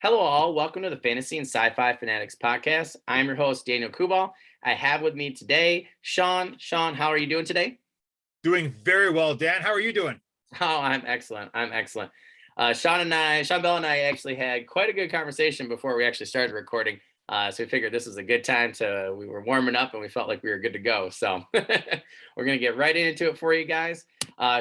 Hello, all. Welcome to the Fantasy and Sci-Fi Fanatics podcast. I'm your host, Daniel Coolbaugh. I have with me today Sean. Sean, how are you doing today? Doing very well, Dan. How are you doing? Oh, I'm excellent. Sean Bell and I actually had quite a good conversation before we actually started recording. So we figured this was a good time we were warming up and we felt like we were good to go. So we're going to get right into it for you guys.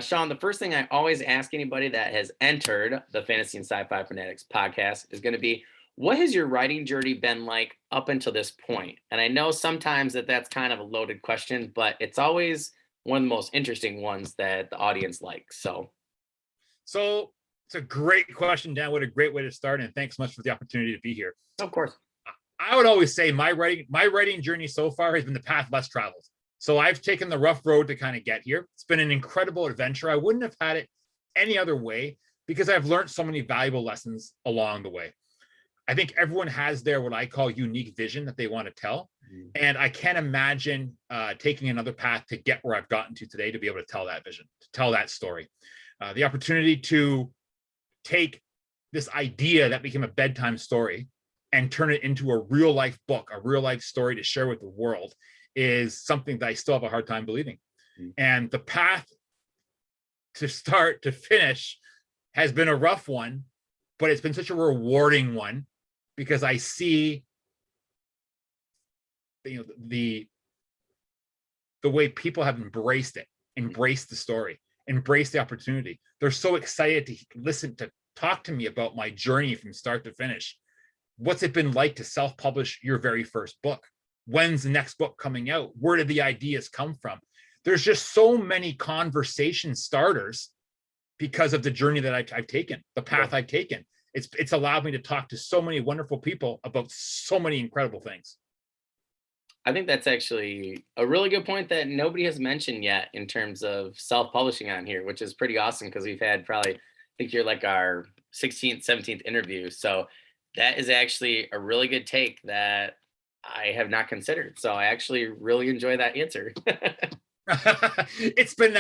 Sean, the first thing I always ask anybody that has entered the Fantasy and Sci-Fi Fanatics podcast is going to be, what has your writing journey been like up until this point? And I know sometimes that's kind of a loaded question, but it's always one of the most interesting ones that the audience likes. So it's a great question, Dan. What a great way to start. And thanks so much for the opportunity to be here. of course. I would always say my writing journey so far has been the path less traveled. So I've taken the rough road to kind of get here. It's been an incredible adventure. I wouldn't have had it any other way because I've learned so many valuable lessons along the way. I think everyone has their what I call unique vision that they want to tell. And I can't imagine taking another path to get where I've gotten to today to be able to tell that vision, to tell that story. The opportunity to take this idea that became a bedtime story and turn it into a real life book, a real life story to share with the world is something that I still have a hard time believing. And the path to start to finish has been a rough one, but it's been such a rewarding one because I see the way people have embraced it, embraced the story, embraced the opportunity. They're so excited to listen, to talk to me about my journey from start to finish. What's it been like to self-publish your very first book? When's the next book coming out? Where did the ideas come from? There's just so many conversation starters because of the journey that I've taken, the path I've taken. It's allowed me to talk to so many wonderful people about so many incredible things. I think that's actually a really good point that nobody has mentioned yet in terms of self-publishing on here, which is pretty awesome because we've had probably, I think you're like our 16th, 17th interview. So that is actually a really good take that I have not considered. So I actually really enjoy that answer. It's been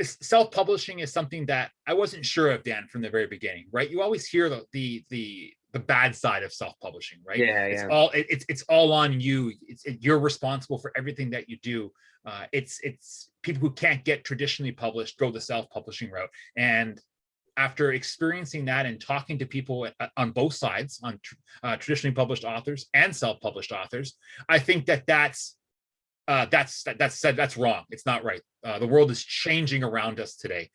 self-publishing is something that I wasn't sure of, Dan, from the very beginning, right? You always hear the bad side of self-publishing, right? Yeah. It's all on you. You're responsible for everything that you do. It's people who can't get traditionally published go the self-publishing route. And after experiencing that and talking to people on both sides, on traditionally published authors and self-published authors, I think that's wrong. It's not right. The world is changing around us today.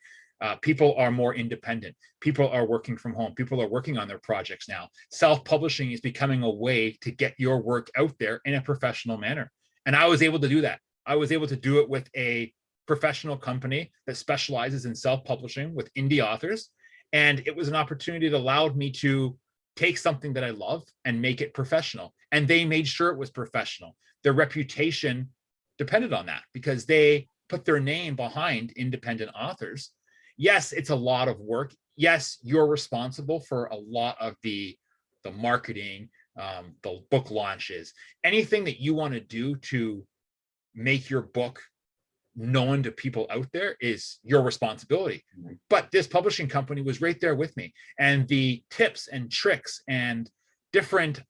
People are more independent. People are working from home. People are working on their projects now. Self-publishing is becoming a way to get your work out there in a professional manner. And I was able to do that. I was able to do it with a professional company that specializes in self-publishing with indie authors. And it was an opportunity that allowed me to take something that I love and make it professional. And they made sure it was professional. Their reputation depended on that because they put their name behind independent authors. Yes, it's a lot of work. Yes, you're responsible for a lot of the marketing, the book launches, anything that you want to do to make your book known to people out there is your responsibility. But this publishing company was right there with me, and the tips and tricks and different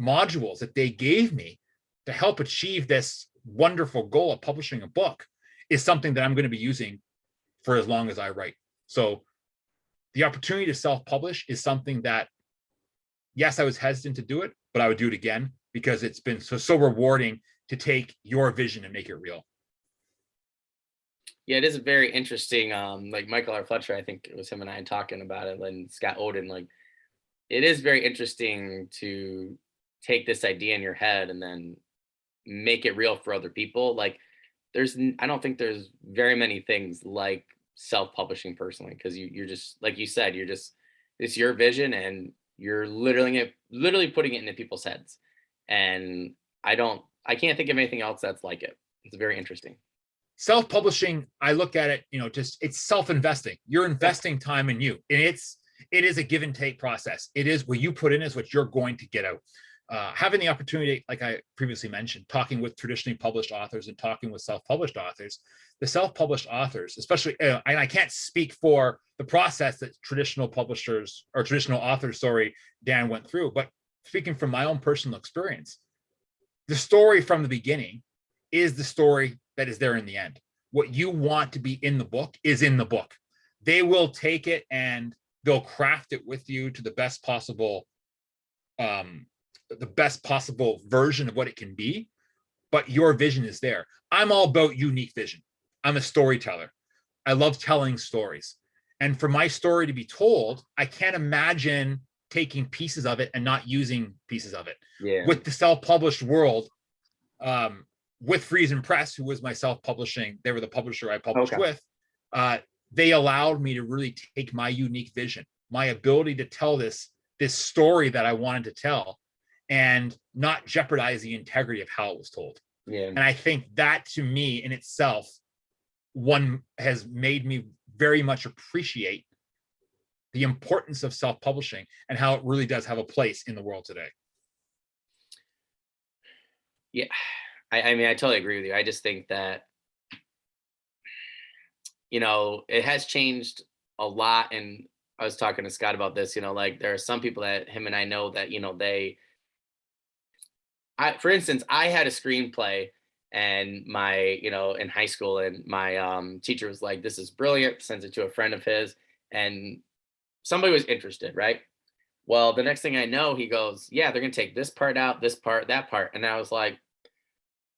modules that they gave me to help achieve this wonderful goal of publishing a book is something that I'm going to be using for as long as I write. So the opportunity to self-publish is something that, yes, I was hesitant to do it, but I would do it again because it's been so rewarding to take your vision and make it real. Yeah, it is very interesting. Like Michael R. Fletcher, I think it was him and I talking about it, and Scott Oden, like it is very interesting to take this idea in your head and then make it real for other people. Like I don't think there's very many things like self-publishing personally, because you're just, like you said, it's your vision and you're literally putting it into people's heads. And I can't think of anything else that's like it. It's very interesting. Self-publishing, I look at it, just it's self-investing. You're investing time in you, and it is a give and take process. It is what you put in is what you're going to get out. having the opportunity, like I previously mentioned, talking with traditionally published authors and talking with self-published authors, the self-published authors, especially, and I can't speak for the process that traditional publishers or traditional authors, Dan went through, but speaking from my own personal experience, the story from the beginning is the story that is there in the end. What you want to be in the book is in the book. They will take it and they'll craft it with you to the best possible version of what it can be, but your vision is there. I'm all about unique vision. I'm a storyteller. I love telling stories. And for my story to be told, I can't imagine taking pieces of it and not using pieces of it. Yeah. With the self-published world, with Friesen Press, who was my self-publishing, they were the publisher I published with, they allowed me to really take my unique vision, my ability to tell this story that I wanted to tell, and not jeopardize the integrity of how it was told. Yeah. And I think that, to me, in itself, one has made me very much appreciate the importance of self-publishing and how it really does have a place in the world today. Yeah, I mean, I totally agree with you. I just think that, it has changed a lot. And I was talking to Scott about this, like there are some people that him and I know that, for instance, I had a screenplay and in high school, and my teacher was like, this is brilliant, sends it to a friend of his, and somebody was interested, right? Well, the next thing I know, he goes, yeah, they're going to take this part out, this part, that part. And I was like,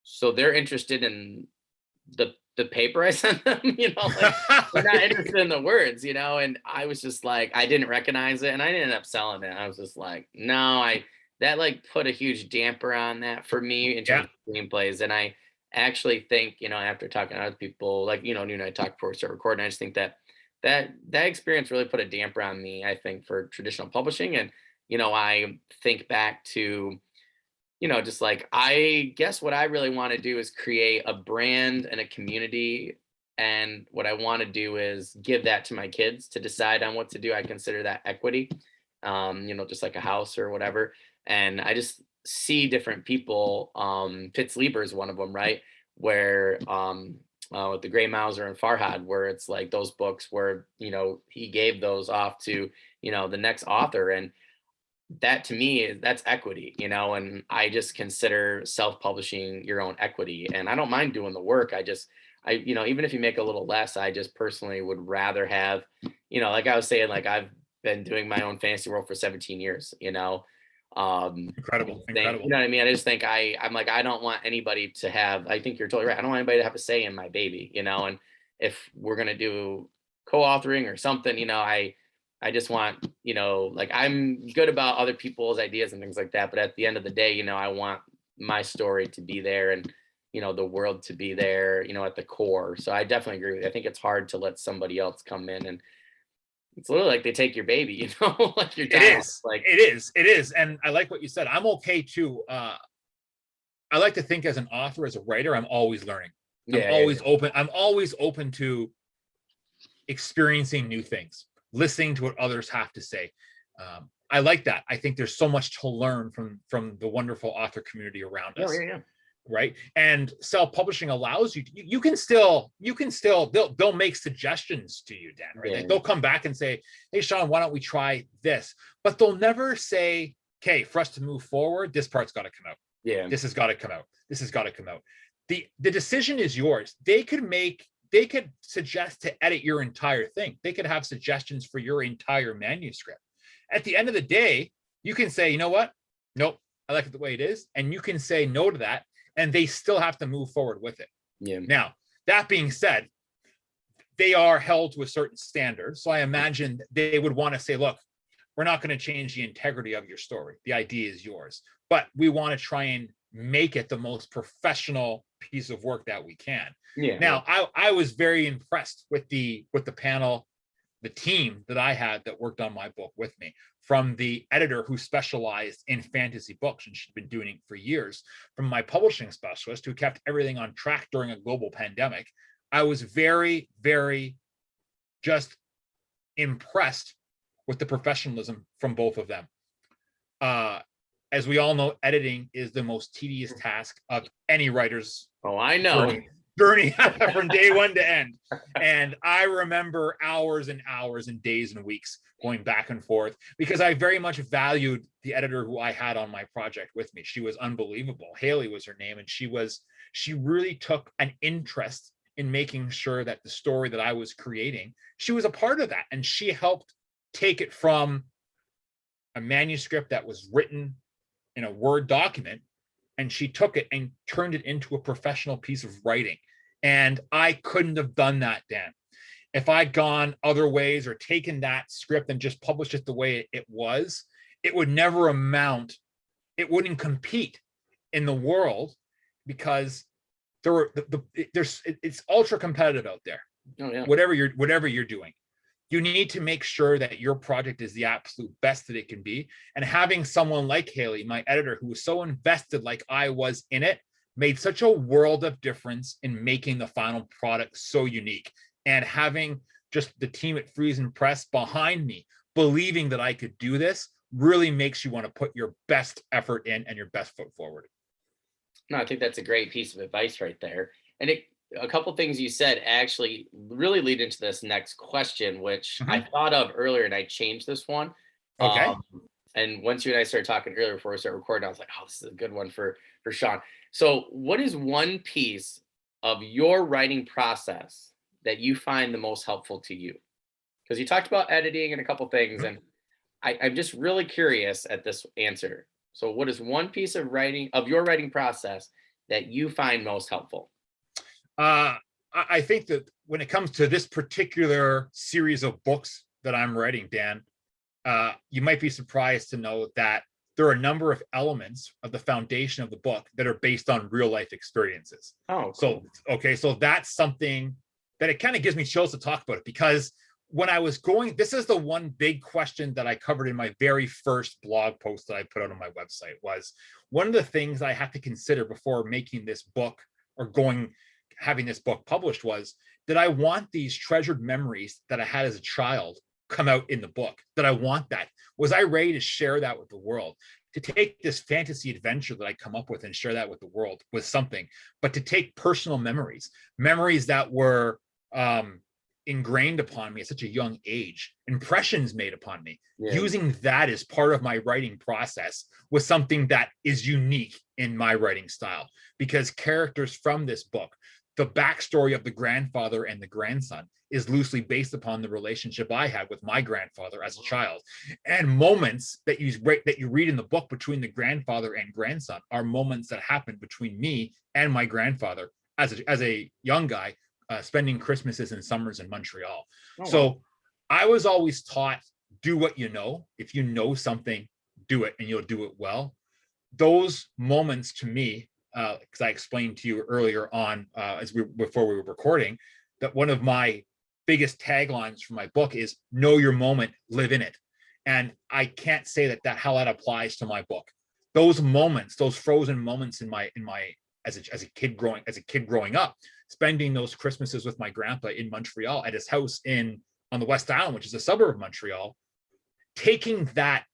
so they're interested in the paper I sent them, like they're not interested in the words, and I was just like, I didn't recognize it and I didn't end up selling it. I was just like, no, that like put a huge damper on that for me in terms of screenplays. And I actually think, after talking to other people, like, you and I talked before we start recording, I just think that experience really put a damper on me, I think, for traditional publishing. And, I think back to, just like, I guess what I really want to do is create a brand and a community. And what I want to do is give that to my kids to decide on what to do. I consider that equity, just like a house or whatever. And I just see different people. Fitz Lieber is one of them, right? Where with the Gray Mouser and Farhad, where it's like those books where, he gave those off to, the next author. And that to me, that's equity, and I just consider self-publishing your own equity. And I don't mind doing the work. Even if you make a little less, I just personally would rather have, like I was saying, like I've been doing my own fantasy world for 17 years, Incredible. You know what I mean? I just think I'm like, I don't want anybody to have, I think you're totally right. I don't want anybody to have a say in my baby, and if we're going to do co-authoring or something, I just want, like I'm good about other people's ideas and things like that. But at the end of the day, I want my story to be there and, the world to be there, at the core. So I definitely agree with you. I think it's hard to let somebody else come in, and it's literally like they take your baby, like your child. It is. And I like what you said. I'm okay too. I like to think as an author, as a writer, I'm always learning. I'm always open to experiencing new things, listening to what others have to say. I like that. I think there's so much to learn from the wonderful author community around us. Right. And self-publishing allows you to, they'll make suggestions to you, Dan, right? Like they'll come back and say, hey, Sean, why don't we try this? But they'll never say, okay, for us to move forward, this part's got to come out. Yeah. This has got to come out. This has got to come out. The decision is yours. They could suggest to edit your entire thing. They could have suggestions for your entire manuscript. At the end of the day, you can say, you know what? Nope, I like it the way it is. And you can say no to that, and they still have to move forward with it. Yeah. Now, that being said, they are held to a certain standard. So I imagine they would want to say, look, we're not going to change the integrity of your story. The idea is yours, but we want to try and make it the most professional piece of work that we can. Yeah. Now, I was very impressed with the panel, the team that I had that worked on my book with me, from the editor who specialized in fantasy books, and she'd been doing it for years, from my publishing specialist who kept everything on track during a global pandemic. I was very, very just impressed with the professionalism from both of them. as we all know, editing is the most tedious task of any writer's Oh, I know. journey from day one to end. And I remember hours and hours and days and weeks going back and forth because I very much valued the editor who I had on my project with me. She was unbelievable. Haley was her name. And she really took an interest in making sure that the story that I was creating, she was a part of that. And she helped take it from a manuscript that was written in a Word document, and she took it and turned it into a professional piece of writing. And I couldn't have done that, Dan. If I'd gone other ways or taken that script and just published it the way it was, it would never amount, it wouldn't compete in the world because it's ultra competitive out there. Oh, yeah. Whatever you're doing, you need to make sure that your project is the absolute best that it can be. And having someone like Haley, my editor, who was so invested like I was in it, made such a world of difference in making the final product so unique. And having just the team at Friesen Press behind me, believing that I could do this, really makes you want to put your best effort in and your best foot forward. No, I think that's a great piece of advice right there. And a couple things you said actually really lead into this next question, which I thought of earlier and I changed this one. Okay. And once you and I started talking earlier before we started recording, I was like, oh, this is a good one for Sean. So what is one piece of your writing process that you find the most helpful to you? Because you talked about editing and a couple things, and I'm just really curious at this answer. So what is one piece of your writing process that you find most helpful? I think that when it comes to this particular series of books that I'm writing, Dan, you might be surprised to know that there are a number of elements of the foundation of the book that are based on real life experiences. Oh, cool. So that's something that it kind of gives me chills to talk about it, because when I was this is the one big question that I covered in my very first blog post that I put out on my website. Was one of the things I had to consider before making this book or having this book published was, did I want these treasured memories that I had as a child come out in the book? Did I want that? Was I ready to share that with the world? To take this fantasy adventure that I come up with and share that with the world was something, but to take personal memories that were ingrained upon me at such a young age, impressions made upon me, using that as part of my writing process was something that is unique in my writing style, because characters from this book, the backstory of the grandfather and the grandson, is loosely based upon the relationship I had with my grandfather as a child. And moments that you read in the book between the grandfather and grandson are moments that happened between me and my grandfather as a young guy, spending Christmases and summers in Montreal. So I was always taught, do what you know. If you know something, do it, and you'll do it well. Those moments to me, because I explained to you earlier on, before we were recording, that one of my biggest taglines for my book is know your moment, live in it. And I can't say that how that applies to my book. Those moments, those frozen moments as a kid growing up, spending those Christmases with my grandpa in Montreal at his house on the West Island, which is a suburb of Montreal, taking that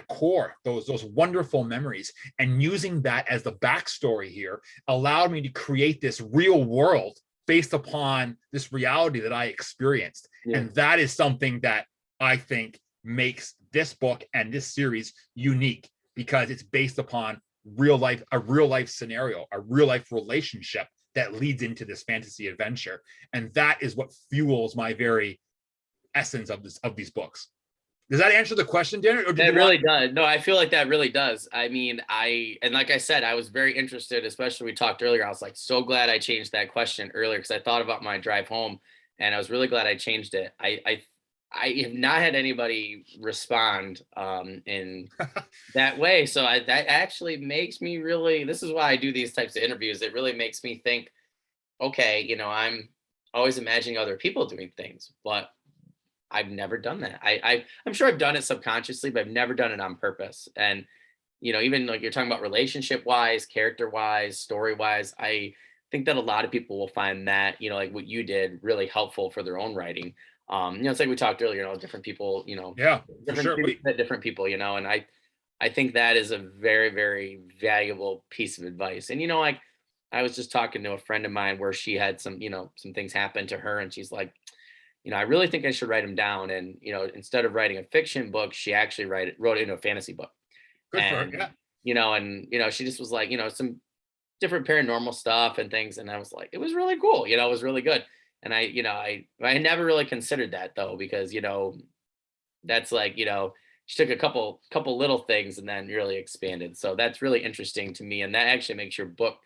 core, those wonderful memories, and using that as the backstory here allowed me to create this real world based upon this reality that I experienced. And that is something that I think makes this book and this series unique, because it's based upon a real life scenario, a real life relationship that leads into this fantasy adventure. And that is what fuels my very essence of these books. Does that answer the question, Dan? It really does. No, I feel like that really does. I mean, and like I said, I was very interested, especially we talked earlier. I was like, so glad I changed that question earlier, because I thought about my drive home and I was really glad I changed it. I have not had anybody respond in that way. So that actually makes me this is why I do these types of interviews. It really makes me think, okay, I'm always imagining other people doing things, but I've never done that. I'm sure I've done it subconsciously, but I've never done it on purpose. And, even like you're talking about relationship wise, character wise, story wise, I think that a lot of people will find that, like what you did, really helpful for their own writing. It's like we talked earlier, different people, Yeah, different for sure. different people, and I think that is a very, very valuable piece of advice. And like I was just talking to a friend of mine where she had some, some things happen to her, and she's like, I really think I should write them down. And instead of writing a fiction book, she actually wrote it into a fantasy book. Good for her. And Yeah. she just was like, some different paranormal stuff and things, and I was like, it was really cool. It was really good. And I never really considered that though, because that's like, she took a couple little things and then really expanded. So that's really interesting to me, and that actually makes your book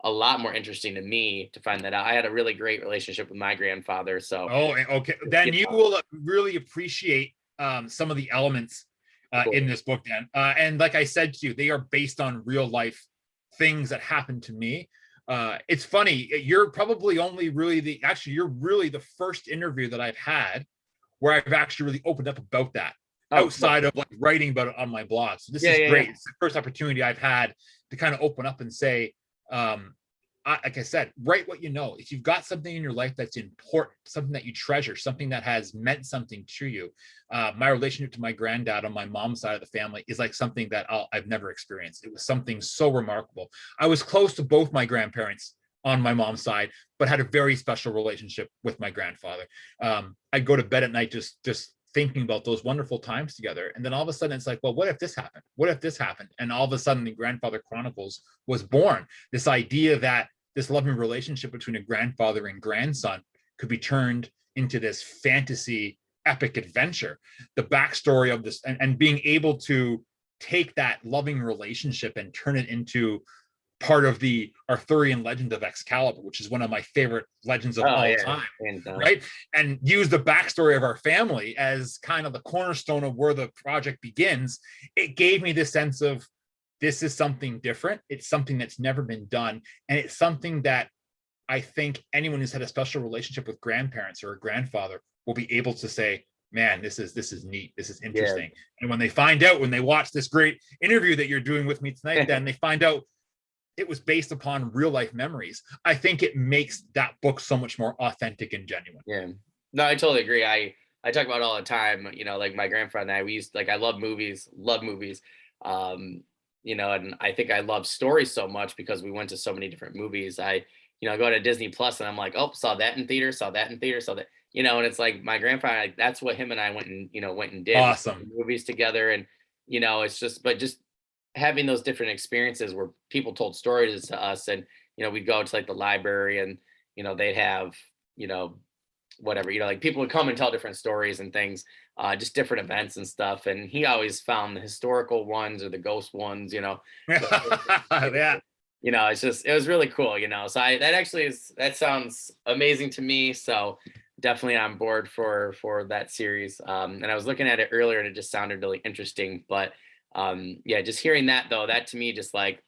a lot more interesting to me to find that out. I had a really great relationship with my grandfather, so Oh, okay. Then you know, will really appreciate some of the elements cool. in this book, Dan. And like I said to you, they are based on real life things that happened to me. It's funny. You're probably only really you're really the first interview that I've had where I've actually really opened up about that Oh, cool. outside of like writing about it on my blog. So this Yeah, is yeah, great. yeah. It's the first opportunity I've had to kind of open up and say, like I said, write what you know. If you've got something in your life that's important, something that you treasure, something that has meant something to you. My relationship to my granddad on my mom's side of the family is like something that I've never experienced. It was something so remarkable. I was close to both my grandparents on my mom's side, but had a very special relationship with my grandfather. I'd go to bed at night just thinking about those wonderful times together. And then all of a sudden it's like, well, what if this happened? What if this happened? And all of a sudden the Grandfather Chronicles was born. This idea that this loving relationship between a grandfather and grandson could be turned into this fantasy epic adventure. The backstory of this, and being able to take that loving relationship and turn it into part of the Arthurian legend of Excalibur, which is one of my favorite legends of Oh all yeah, time, hands down. right? And use the backstory of our family as kind of the cornerstone of where the project begins. It gave me this sense of, this is something different. It's something that's never been done. And it's something that I think anyone who's had a special relationship with grandparents or a grandfather will be able to say, man, this is neat. This is interesting. Yeah. And when they find out, when they watch this great interview that you're doing with me tonight, then they find out it was based upon real life memories. I think it makes that book so much more authentic and genuine. Yeah. No, I totally agree. I talk about it all the time, like my grandfather and I, we used, like, I love movies, love movies. Um, and I think I love stories so much because we went to so many different movies. I, go to Disney Plus and I'm like, oh, saw that in theater, saw that in theater, saw that, and it's like my grandfather, like, that's what him and I went and did. We went Awesome. to movies together. And, it's just having those different experiences where people told stories to us. And, we'd go to like the library, and, they'd have, you know, whatever, like people would come and tell different stories and things, just different events and stuff. And he always found the historical ones or the ghost ones, Yeah. it was really cool, so that sounds amazing to me. So definitely on board for that series. And I was looking at it earlier and it just sounded really interesting. But yeah, just hearing that though, that to me just like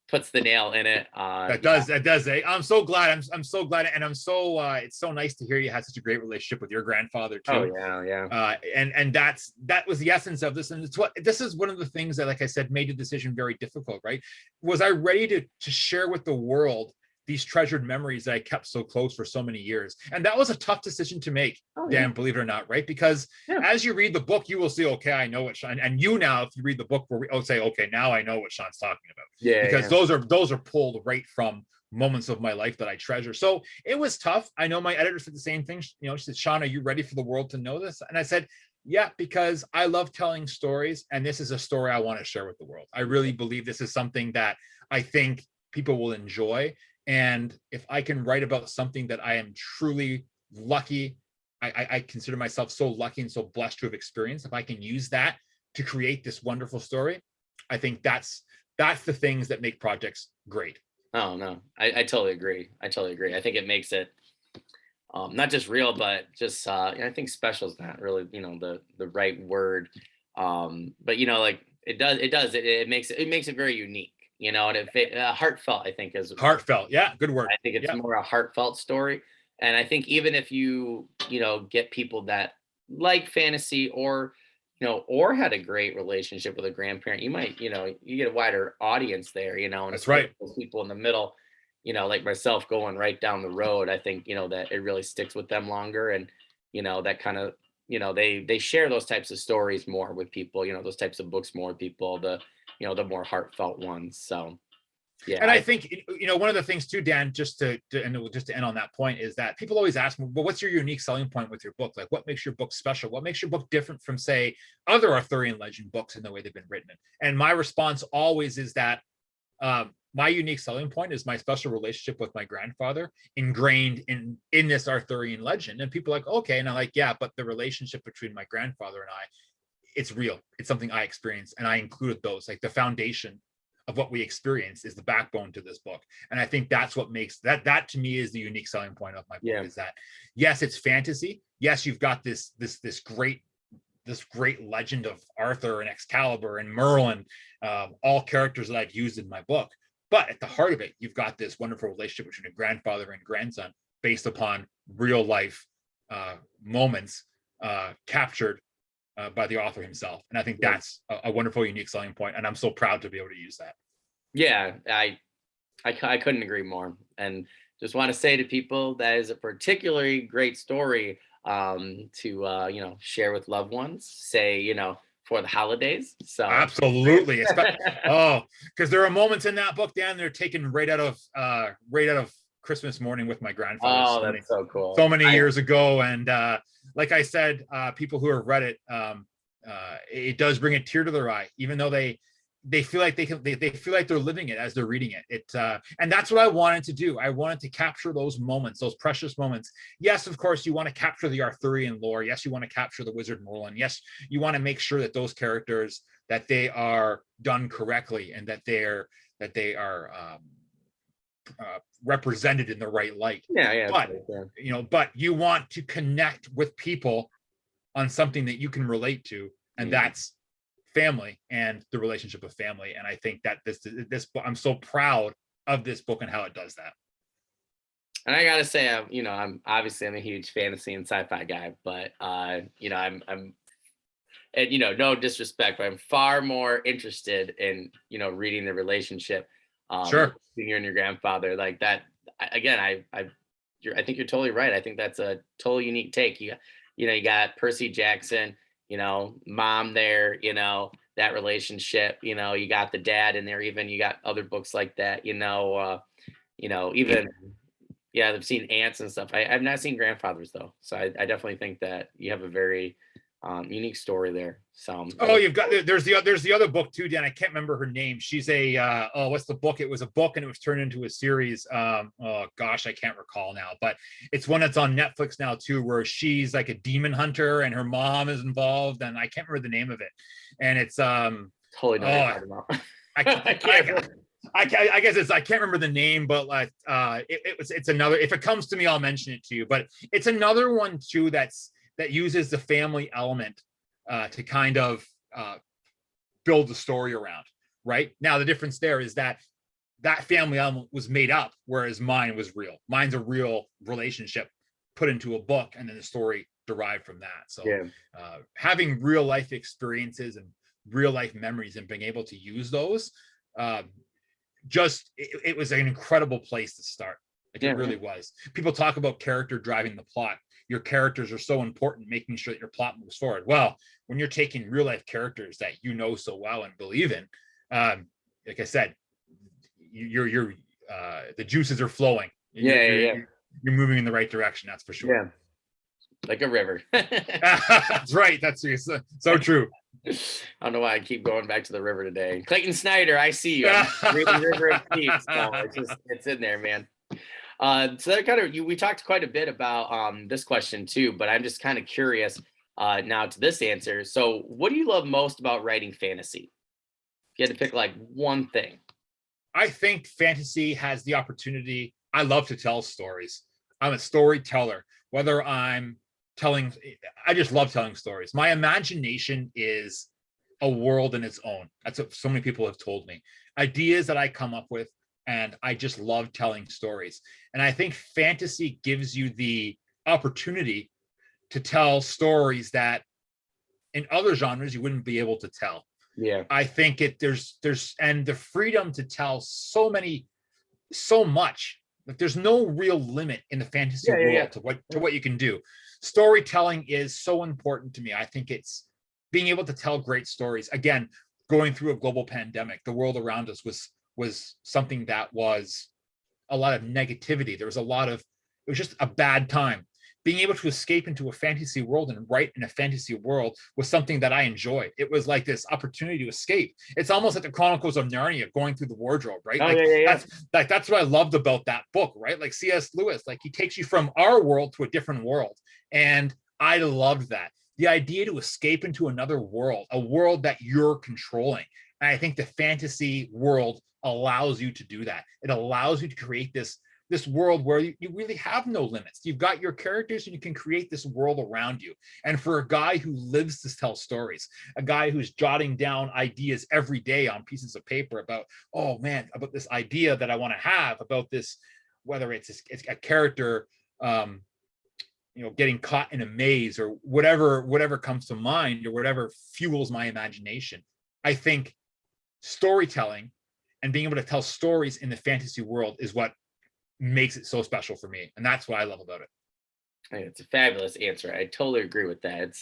puts the nail in it. That does. I'm so glad. I'm so glad, and I'm so. It's so nice to hear you had such a great relationship with your grandfather too. Oh yeah, yeah. And that was the essence of this, and it's what this is one of the things that, like I said, made the decision very difficult. Right? Was I ready to share with the world these treasured memories that I kept so close for so many years? And that was a tough decision to make, Dan, Yeah. believe it or not, right? Because as you read the book, you will see, okay, I know what Sean, and you now, if you read the book, will say, okay, now I know what Sean's talking about. Yeah. Because those are pulled right from moments of my life that I treasure. So it was tough. I know my editor said the same thing. She said, Sean, are you ready for the world to know this? And I said, yeah, because I love telling stories, and this is a story I want to share with the world. I really believe this is something that I think people will enjoy. And if I can write about something that I am truly lucky, I consider myself so lucky and so blessed to have experienced, if I can use that to create this wonderful story, I think that's the things that make projects great. Oh no, I totally agree. I think it makes it not just real, but just I think special is not really the right word. But like it makes it very unique. And heartfelt, I think, is Heartfelt. Yeah, good word. I think it's Yeah. more a heartfelt story. And I think even if you get people that like fantasy, or had a great relationship with a grandparent, you might, you get a wider audience there, and That's right. those people in the middle, like myself going right down the road, I think, that it really sticks with them longer. And, that kind of, they share those types of stories more with people, those types of books more with people, the more heartfelt ones. So yeah, And I think, one of the things too, Dan, just to end on that point, is that people always ask me, well, what's your unique selling point with your book? Like, what makes your book special? What makes your book different from, say, other Arthurian legend books in the way they've been written? And my response always is that my unique selling point is my special relationship with my grandfather, ingrained in this Arthurian legend. And people are like, okay, and I'm like, yeah, but the relationship between my grandfather and I, it's real. It's something I experienced, and I included those. Like, the foundation of what we experience is the backbone to this book. And I think that's what makes that to me is the unique selling point of my book. Is that, yes, it's fantasy. Yes, you've got this great legend of Arthur and Excalibur and Merlin, all characters that I've used in my book. But at the heart of it, you've got this wonderful relationship between a grandfather and grandson based upon real life moments captured by the author himself. And I think that's a wonderful, unique selling point. And I'm so proud to be able to use that. Yeah, I couldn't agree more. And just want to say to people, that is a particularly great story to share with loved ones, say, for the holidays. So absolutely. Because there are moments in that book, Dan, they're taken right out of Christmas morning with my grandfather. Oh, that's so cool. So many years ago. And like I said, people who have read it, it does bring a tear to their eye, even though they feel like they feel like they're living it as they're reading it. And that's what I wanted to do. I wanted to capture those moments, those precious moments. Yes, of course, you want to capture the Arthurian lore. Yes, you want to capture the wizard Merlin. Yes, you want to make sure that those characters, that they are done correctly, and that they are represented in the right light. But you want to connect with people on something that you can relate to, and that's family and the relationship of family. And I think that this I'm so proud of this book and how it does that. And I gotta say, I'm a huge fantasy and sci-fi guy, but I'm and no disrespect, but I'm far more interested in reading the relationship sure, between you and your grandfather, like that. Again, I think you're totally right. I think that's a totally unique take. You got Percy Jackson, mom there, that relationship, you got the dad in there, even you got other books like that, even I've seen aunts and stuff. I've not seen grandfathers though. So I definitely think that you have a very unique story there. So you've got there's the other book too, Dan. I can't remember her name. She's a what's the book? It was a book and it was turned into a series. Oh gosh, I can't recall now, but it's one that's on Netflix now too, where she's like a demon hunter and her mom is involved, and I can't remember the name of it. And it's totally know what you're talking about. I guess it's, I can't remember the name, but like it's another, if it comes to me, I'll mention it to you. But it's another one too that uses the family element to kind of build the story around. Right now, the difference there is that family element was made up, whereas mine was real. Mine's a real relationship put into a book, and then the story derived from that. So having real life experiences and real life memories and being able to use those, it was an incredible place to start. Like it really was. People talk about character driving the plot. Your characters are so important, making sure that your plot moves forward. Well, when you're taking real life characters that you know so well and believe in, like I said, you're the juices are flowing. You're moving in the right direction. That's for sure. Yeah, like a river. That's right. That's so true. I don't know why I keep going back to the river today. Clayton Snyder, I see you. I'm reading River of Thieves. So it's in there, man. So that kind of, we talked quite a bit about this question too, but I'm just kind of curious now to this answer. So what do you love most about writing fantasy? If you had to pick like one thing. I think fantasy has the opportunity. I love to tell stories. I'm a storyteller, whether I'm telling, I just love telling stories. My imagination is a world in its own. That's what so many people have told me. Ideas that I come up with, and I just love telling stories. And I think fantasy gives you the opportunity to tell stories that in other genres you wouldn't be able to tell. Yeah. I think there's and the freedom to tell so much Like there's no real limit in the fantasy Yeah. world to what you can do. Storytelling is so important to me. I think it's being able to tell great stories. Again, going through a global pandemic, the world around us was something that was a lot of negativity. There was a lot of, it was just a bad time. Being able to escape into a fantasy world and write in a fantasy world was something that I enjoyed. It was like this opportunity to escape. It's almost like the Chronicles of Narnia, going through the wardrobe, right? Oh, Like yeah. that's what I loved about that book, right? Like C.S. Lewis, like he takes you from our world to a different world. And I loved that. The idea to escape into another world, a world that you're controlling. And I think the fantasy world allows you to do that. It allows you to create this world where you really have no limits. You've got your characters and you can create this world around you. And for a guy who lives to tell stories, a guy who's jotting down ideas every day on pieces of paper about, oh man, about this idea that I want to have, about this, whether it's a character, getting caught in a maze or whatever comes to mind or whatever fuels my imagination. I think storytelling and being able to tell stories in the fantasy world is what makes it so special for me, and that's what I love about it. It's a fabulous answer. I totally agree with that. It's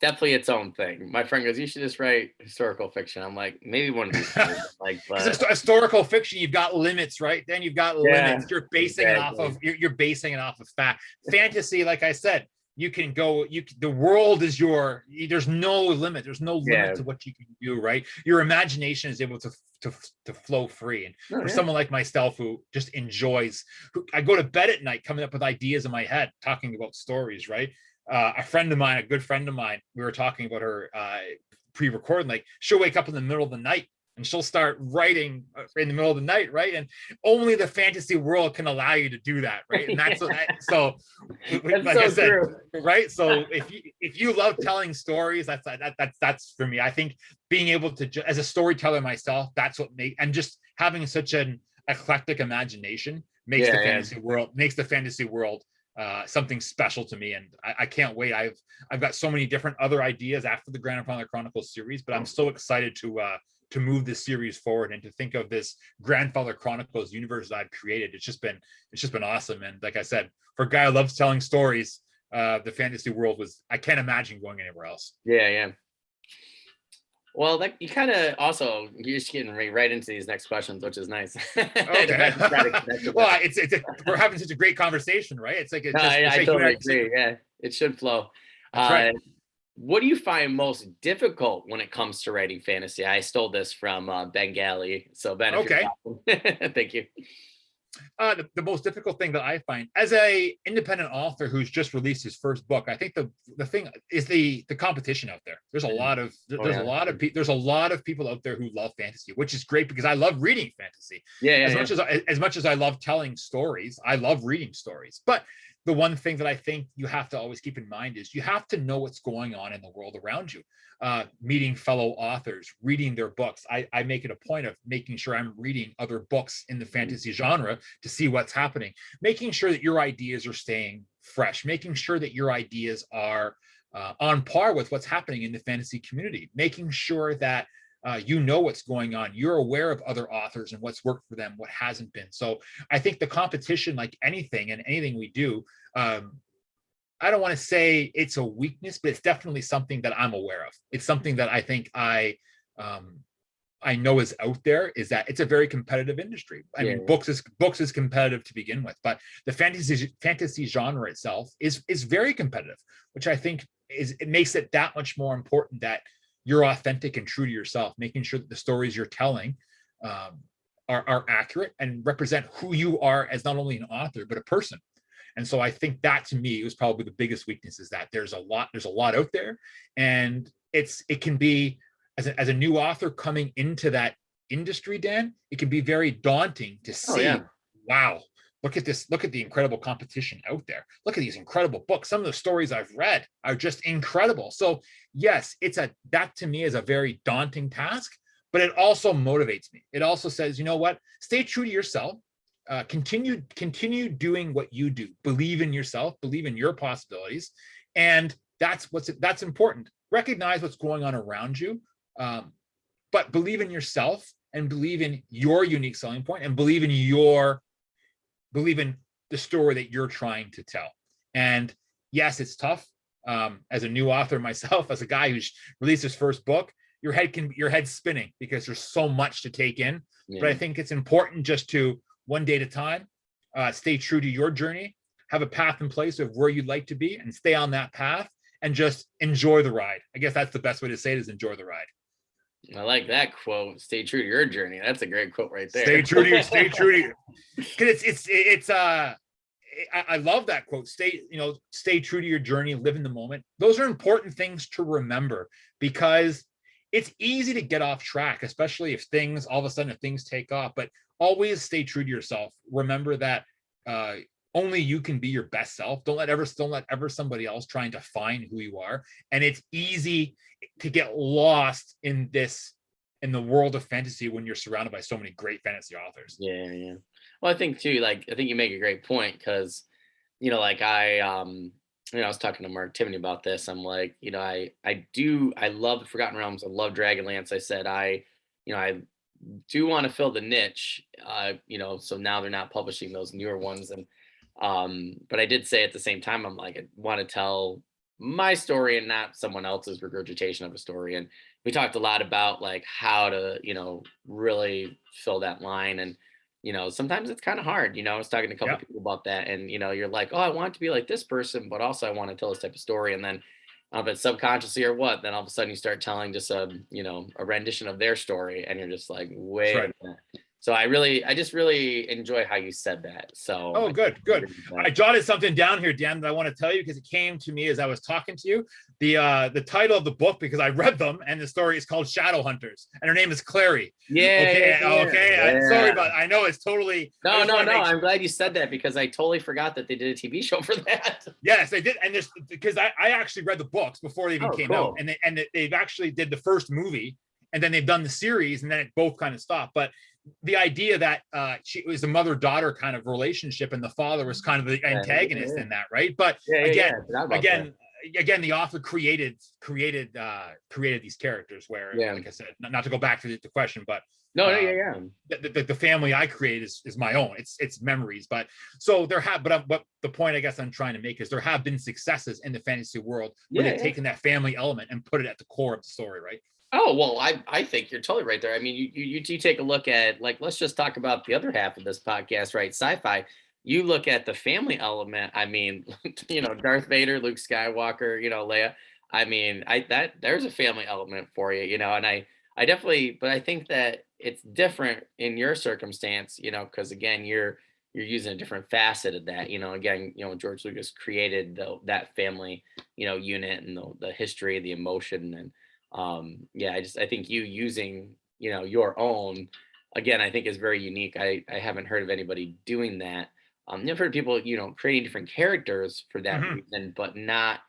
definitely its own thing. My friend goes, "You should just write historical fiction." I'm like, maybe one of these days. Like, Because but historical fiction, you've got limits, right? Then you've got yeah, limits. You're basing it off of you're basing it off of fact. Fantasy, like I said, you can go. The world is there's no limit. There's no limit yeah, to what you can do, right? Your imagination is able to flow free. And no, for yeah, someone like myself who just enjoys, I go to bed at night coming up with ideas in my head, talking about stories, right? A friend of mine, a good friend of mine, we were talking about her pre-recording, like she'll wake up in the middle of the night and she'll start writing in the middle of the night, right? And only the fantasy world can allow you to do that, right? And that's so that's like so I said, true. right? So if you love telling stories, that's for me. I think being able to, as a storyteller myself, that's what and just having such an eclectic imagination makes the Yeah, fantasy world something special to me, and I can't wait. I've got so many different other ideas after the Grandfather Chronicles series, but I'm so excited to move this series forward and to think of this Grandfather Chronicles universe that I've created. It's just been awesome. And like I said, for a guy who loves telling stories, the fantasy world I can't imagine going anywhere else. yeah. Well, that you kind of also you're just getting right into these next questions, which is nice. Okay. Well, we're having such a great conversation, right? It's like No, I totally agree. Yeah, it should flow. That's right. What do you find most difficult when it comes to writing fantasy? I stole this from Bengali. So Ben, if Okay. you're watching, thank you. The most difficult thing that I find as a independent author who's just released his first book, I think the thing is the competition out there. There's a lot of there's a lot of people out there who love fantasy, which is great because I love reading fantasy. Yeah. As much as I love telling stories, I love reading stories. But the one thing that I think you have to always keep in mind is you have to know what's going on in the world around you. Meeting fellow authors, reading their books. I make it a point of making sure I'm reading other books in the fantasy genre to see what's happening, making sure that your ideas are staying fresh, making sure that your ideas are on par with what's happening in the fantasy community, making sure that you know what's going on. You're aware of other authors and what's worked for them, what hasn't been. So I think the competition, like anything we do, I don't want to say it's a weakness, but it's definitely something that I'm aware of. It's something that I think I know is out there, is that it's a very competitive industry. I mean, books is competitive to begin with, but the fantasy genre itself is very competitive, which I think it makes it that much more important that you're authentic and true to yourself, making sure that the stories you're telling are accurate and represent who you are as not only an author but a person. And so I think that to me was probably the biggest weakness, is that there's a lot out there, and it can be, as a new author coming into that industry, Dan, it can be very daunting to see, wow, look at this, look at the incredible competition out there. Look at these incredible books. Some of the stories I've read are just incredible. So yes, that to me is a very daunting task, but it also motivates me. It also says, you know what, stay true to yourself. Continue doing what you do. Believe in yourself, believe in your possibilities. And that's important. Recognize what's going on around you, but believe in yourself and believe in your unique selling point and believe in your believe in the story that you're trying to tell. And yes, it's tough. As a new author myself, as a guy who's released his first book, your head's spinning because there's so much to take in. Yeah. But I think it's important just to, one day at a time, stay true to your journey, have a path in place of where you'd like to be, and stay on that path and just enjoy the ride. I guess that's the best way to say it, is enjoy the ride. I like that quote. Stay true to your journey. That's a great quote right there. Stay true to you. Stay true to you. Because I love that quote. Stay true to your journey, live in the moment. Those are important things to remember, because it's easy to get off track, especially if things take off. But always stay true to yourself. Remember that only you can be your best self. Don't let ever somebody else trying to define who you are. And it's easy to get lost in the world of fantasy when you're surrounded by so many great fantasy authors. Yeah. Well, I think too, like, I think you make a great point, because, like I was talking to Mark Timoney about this. I'm like, I love the Forgotten Realms. I love Dragonlance. I said, I do want to fill the niche, so now they're not publishing those newer ones. And, but I did say at the same time, I'm like, I want to tell my story and not someone else's regurgitation of a story. And we talked a lot about like how to, really fill that line. And, sometimes it's kind of hard. I was talking to a couple people about that, and, you're like, oh, I want to be like this person, but also I want to tell this type of story. And then, if it's subconsciously or what, then all of a sudden you start telling just a rendition of their story, and you're just like, wait a minute. So I just really enjoy how you said that. So good. I jotted something down here, Dan, that I want to tell you, because it came to me as I was talking to you. The title of the book, because I read them, and the story is called Shadowhunters, and her name is Clary. Okay. Sorry about. I know it's totally. No. I'm glad you said that, because I totally forgot that they did a TV show for that. Yes, they did, and this, because I actually read the books before they even came out, and they've actually did the first movie, and then they've done the series, and then it both kind of stopped. But the idea that she was a mother-daughter kind of relationship, and the father was kind of the antagonist in that, right? But again, the author created these characters where, like I said, not to go back to the question, but the family I create is my own. It's memories, but the point I guess I'm trying to make is there have been successes in the fantasy world where they've taken that family element and put it at the core of the story, right? Oh, well, I think you're totally right there. I mean, you take a look at, like, let's just talk about the other half of this podcast, right? Sci-fi. You look at the family element. I mean, Darth Vader, Luke Skywalker, Leia. I mean, there's a family element for you, and I definitely, but I think that it's different in your circumstance, because again, you're using a different facet of that, again, George Lucas created that family, unit, and the history, the emotion, and I think you using, your own, again, I think is very unique. I haven't heard of anybody doing that. I've heard people, creating different characters for that reason, but not,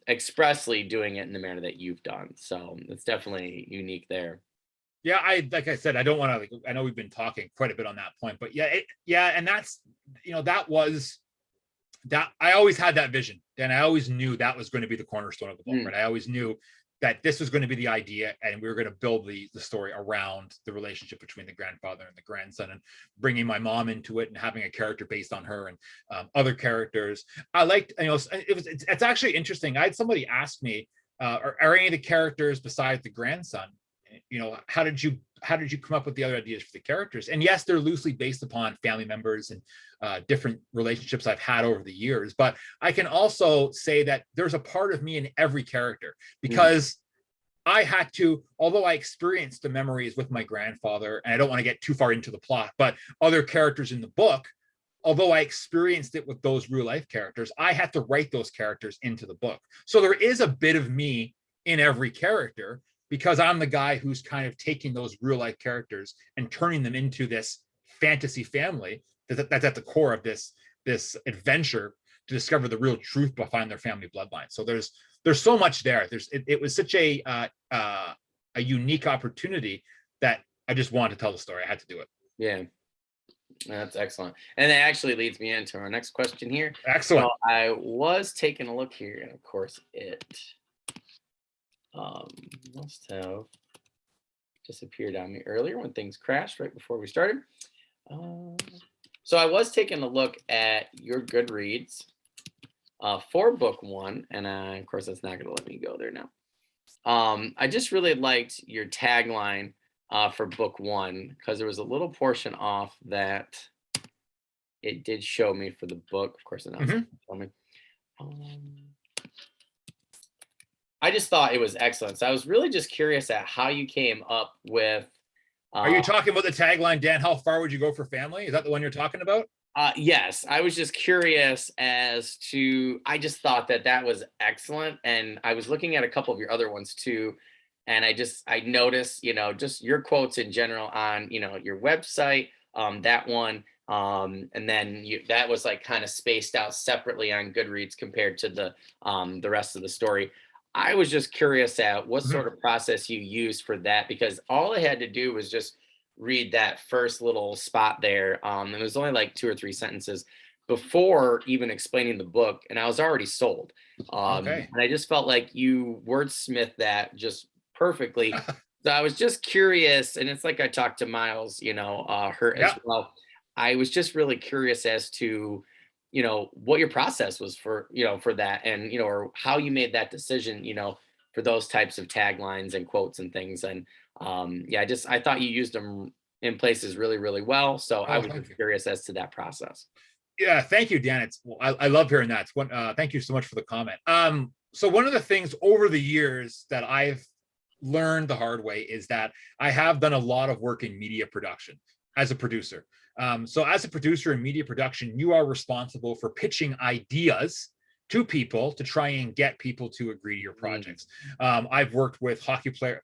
expressly doing it in the manner that you've done. So it's definitely unique there. Yeah, like I said, I don't want to. I know we've been talking quite a bit on that point, but and that's, that was that. I always had that vision, and I always knew that was going to be the cornerstone of the book, right? I always knew that this was going to be the idea, and we were going to build the story around the relationship between the grandfather and the grandson, and bringing my mom into it, and having a character based on her, and other characters. I liked, it's actually interesting. I had somebody ask me, are any of the characters besides the grandson, how did you come up with the other ideas for the characters? And yes, they're loosely based upon family members and different relationships I've had over the years. But I can also say that there's a part of me in every character, because I had to, although I experienced the memories with my grandfather, and I don't want to get too far into the plot, but other characters in the book, although I experienced it with those real life characters, I had to write those characters into the book. So there is a bit of me in every character, because I'm the guy who's kind of taking those real life characters and turning them into this fantasy family that's at the core of this adventure to discover the real truth behind their family bloodline. So there's so much there. It was such a unique opportunity that I just wanted to tell the story. I had to do it. Yeah. That's excellent. And that actually leads me into our next question here. Excellent. So I was taking a look here, and of course it must have disappeared on me earlier when things crashed right before we started. So I was taking a look at your Goodreads for book one, and of course that's not going to let me go there now. I just really liked your tagline for book one because there was a little portion off that it did show me for the book. Of course, it not show me. I just thought it was excellent. So I was really just curious at how you came up with. Are you talking about the tagline, Dan? How far would you go for family? Is that the one you're talking about? Yes, I was just curious as to. I just thought that that was excellent, and I was looking at a couple of your other ones too, and I noticed, just your quotes in general on, your website, that one, and then that was like kind of spaced out separately on Goodreads compared to the rest of the story. I was just curious at what sort of process you used for that, because all I had to do was just read that first little spot there. It was only like 2 or 3 sentences before even explaining the book, and I was already sold. Okay. And I just felt like you wordsmith that just perfectly. So I was just curious, and it's like I talked to Miles, her as well. I was just really curious as to, what your process was for, for that, and, or how you made that decision, for those types of taglines and quotes and things. And yeah, I thought you used them in places really, really well. So I Oh, was thank just you. curious as to that process. Yeah, thank you, Dan. I love hearing that. It's one. Thank you so much for the comment. So one of the things over the years that I've learned the hard way is that I have done a lot of work in media production as a producer. So as a producer in media production, you are responsible for pitching ideas to people to try and get people to agree to your projects. I've worked with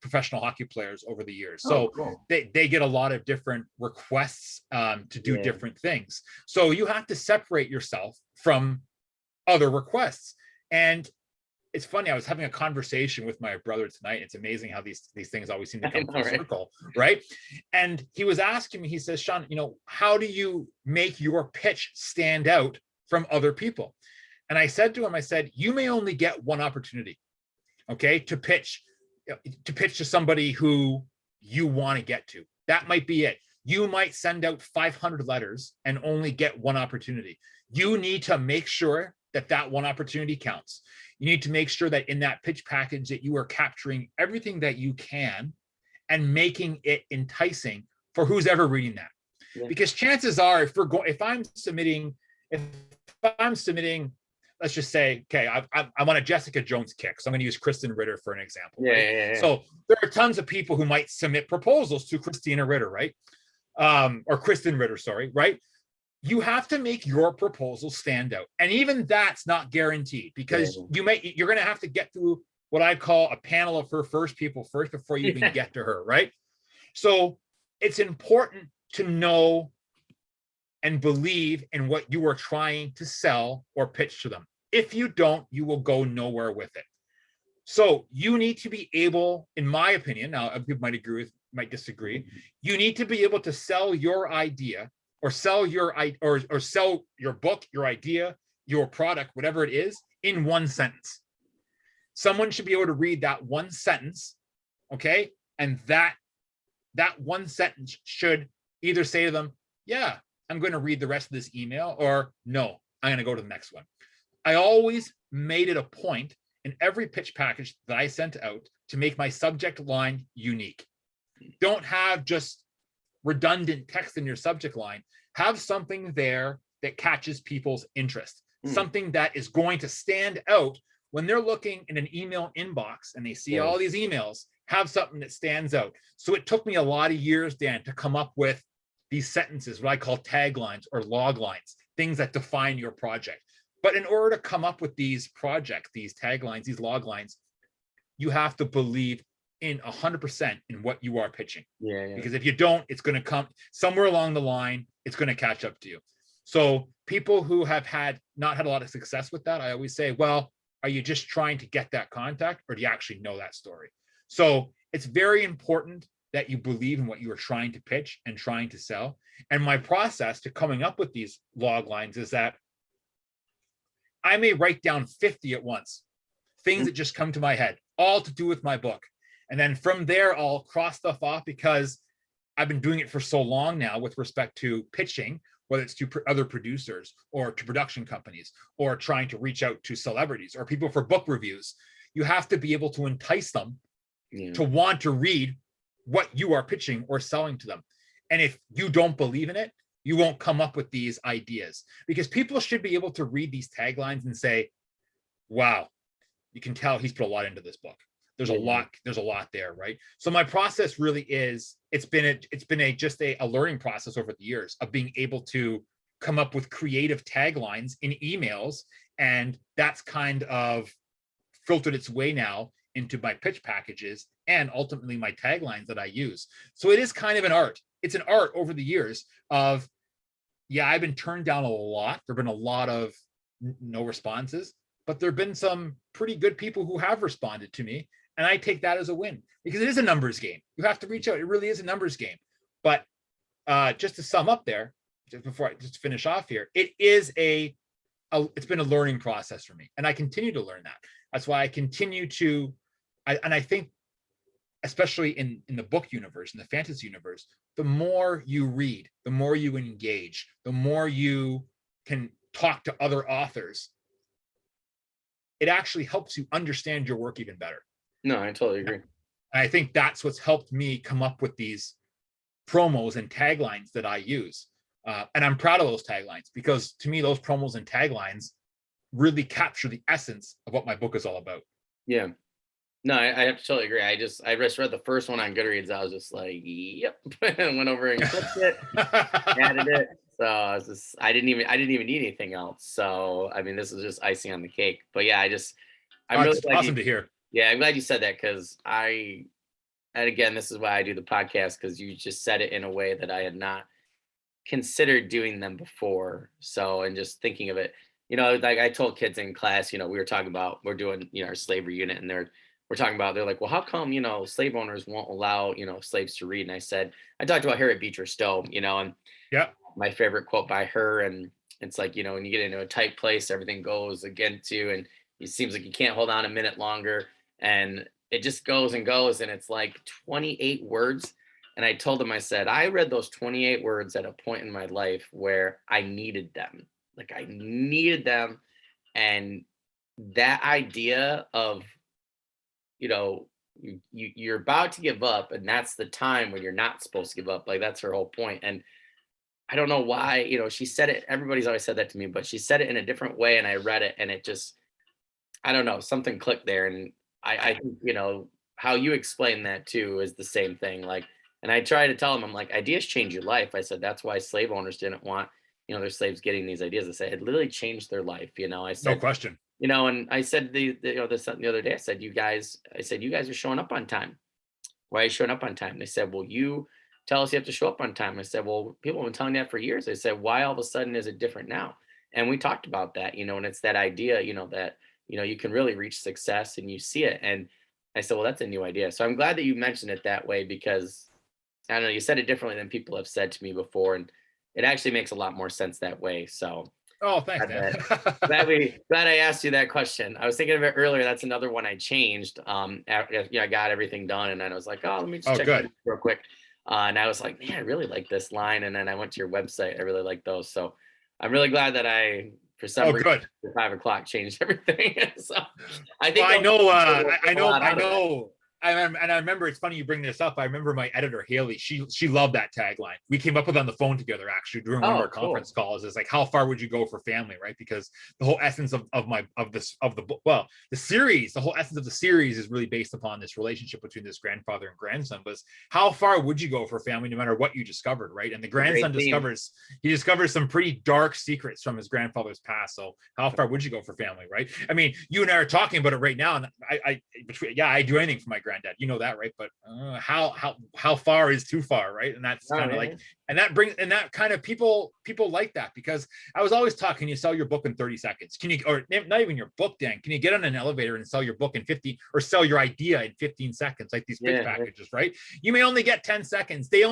professional hockey players over the years. So Cool. they get a lot of different requests to do different things. So you have to separate yourself from other requests. And it's funny, I was having a conversation with my brother tonight. It's amazing how these things always seem to come full circle, right? And he was asking me, he says, Sean, how do you make your pitch stand out from other people? And I said to him, you may only get one opportunity, okay, to pitch to somebody who you want to get to. That might be it. You might send out 500 letters and only get one opportunity. You need to make sure that that one opportunity counts. You need to make sure that in that pitch package that you are capturing everything that you can and making it enticing for who's ever reading that. Yeah. Because chances are, if I'm submitting, let's just say, okay, I want a Jessica Jones kick. So I'm going to use Kristen Ritter for an example. Yeah, right? yeah. So there are tons of people who might submit proposals to Christina Ritter, right? Or Kristen Ritter, sorry, right? You have to make your proposal stand out. And even that's not guaranteed, because you're going to have to get through what I call a panel of her people first before you even get to her, right? So it's important to know and believe in what you are trying to sell or pitch to them. If you don't, you will go nowhere with it. So you need to be able, in my opinion, now people might agree with, might disagree, you need to be able to sell your idea or sell or sell your book, your idea, your product, whatever it is, in one sentence. Someone should be able to read that one sentence, okay? And that one sentence should either say to them, yeah, I'm going to read the rest of this email, or no, I'm going to go to the next one. I always made it a point in every pitch package that I sent out to make my subject line unique. Don't have just redundant text in your subject line. Have something there that catches people's interest, something that is going to stand out when they're looking in an email inbox and they see all these emails. Have something that stands out. So it took me a lot of years, Dan, to come up with these sentences, what I call taglines or log lines, things that define your project. But in order to come up with these projects, these taglines, these log lines, you have to believe in 100% in what you are pitching. Because if you don't, it's going to come somewhere along the line, it's going to catch up to you. So people who have not had a lot of success with that, I always say, well, are you just trying to get that contact, or do you actually know that story? So it's very important that you believe in what you are trying to pitch and trying to sell. And my process to coming up with these log lines is that I may write down 50 at once, things that just come to my head, all to do with my book. And then from there, I'll cross stuff off, because I've been doing it for so long now with respect to pitching, whether it's to other producers or to production companies or trying to reach out to celebrities or people for book reviews. You have to be able to entice them to want to read what you are pitching or selling to them. And if you don't believe in it, you won't come up with these ideas, because people should be able to read these taglines and say, wow, you can tell he's put a lot into this book. There's a lot there, right? So my process really is, it's been a learning process over the years of being able to come up with creative taglines in emails, and that's kind of filtered its way now into my pitch packages and ultimately my taglines that I use. So it is kind of an art. It's an art over the years of, I've been turned down a lot. There've been a lot of no responses, but there've been some pretty good people who have responded to me, and I take that as a win, because it is a numbers game. You have to reach out. It really is a numbers game. But just to sum up there, just finish off here, it's been a learning process for me, and I continue to learn that. That's why I continue to, and I think, especially in the book universe, in the fantasy universe, the more you read, the more you engage, the more you can talk to other authors, it actually helps you understand your work even better. No, I totally agree. And I think that's what's helped me come up with these promos and taglines that I use. And I'm proud of those taglines, because to me, those promos and taglines really capture the essence of what my book is all about. Yeah. No, I have to totally agree. I just read the first one on Goodreads. I was just like, yep, and went over and clicked it, added it. So I didn't even need anything else. So I mean, this is just icing on the cake. But yeah, I'm really glad awesome to hear. Yeah, I'm glad you said that, because and again, this is why I do the podcast, because you just said it in a way that I had not considered doing them before. So, and just thinking of it, like I told kids in class, we were talking about, we're doing, our slavery unit, and we're talking about, they're like, well, how come, slave owners won't allow, slaves to read? And I said, I talked about Harriet Beecher Stowe, and my favorite quote by her. And it's like, when you get into a tight place, everything goes against you, and it seems like you can't hold on a minute longer. And it just goes and goes. And it's like 28 words. And I told them, I said, I read those 28 words at a point in my life where I needed them. Like I needed them. And that idea of, you're about to give up, and that's the time when you're not supposed to give up. Like that's her whole point. And I don't know why, she said it, everybody's always said that to me, but she said it in a different way. And I read it, and it just, I don't know, something clicked there. And I think, how you explain that too is the same thing. Like, and I try to tell them, I'm like, ideas change your life. I said, that's why slave owners didn't want, their slaves getting these ideas. I said, it literally changed their life. I said, no question. And I said the other day, I said, you guys are showing up on time. Why are you showing up on time? They said, well, you tell us you have to show up on time. I said, well, people have been telling you that for years. I said, why all of a sudden is it different now? And we talked about that, and it's that idea, that, you can really reach success, and you see it. And I said, well, that's a new idea. So I'm glad that you mentioned it that way, because I don't know, you said it differently than people have said to me before. And it actually makes a lot more sense that way. So oh, thanks, man. glad I asked you that question. I was thinking of it earlier. That's another one I changed. I got everything done, and then I was like, oh, let me just check it real quick. And I was like, man, I really like this line. And then I went to your website. I really like those. So I'm really glad that I, for some reason, the 5 o'clock changed everything. So I think I know. And I remember, it's funny you bring this up. I remember my editor Haley. She loved that tagline. We came up with it on the phone together actually during one of our conference calls. It's like, how far would you go for family, right? Because the whole essence of the book, well, the series, the whole essence of the series is really based upon this relationship between this grandfather and grandson. Was how far would you go for family, no matter what you discovered, right? And the grandson discovers some pretty dark secrets from his grandfather's past. So how far would you go for family, right? I mean, you and I are talking about it right now, and I do anything for my granddad, that, right? But how far is too far, right? And that's kind of like, and that kind of people like that, because I was always taught, can you sell your book in 30 seconds? Can you, or not even your book, Dan, can you get on an elevator and sell your book in 50, or sell your idea in 15 seconds, like these pitch packages, right? You may only get 10 seconds. They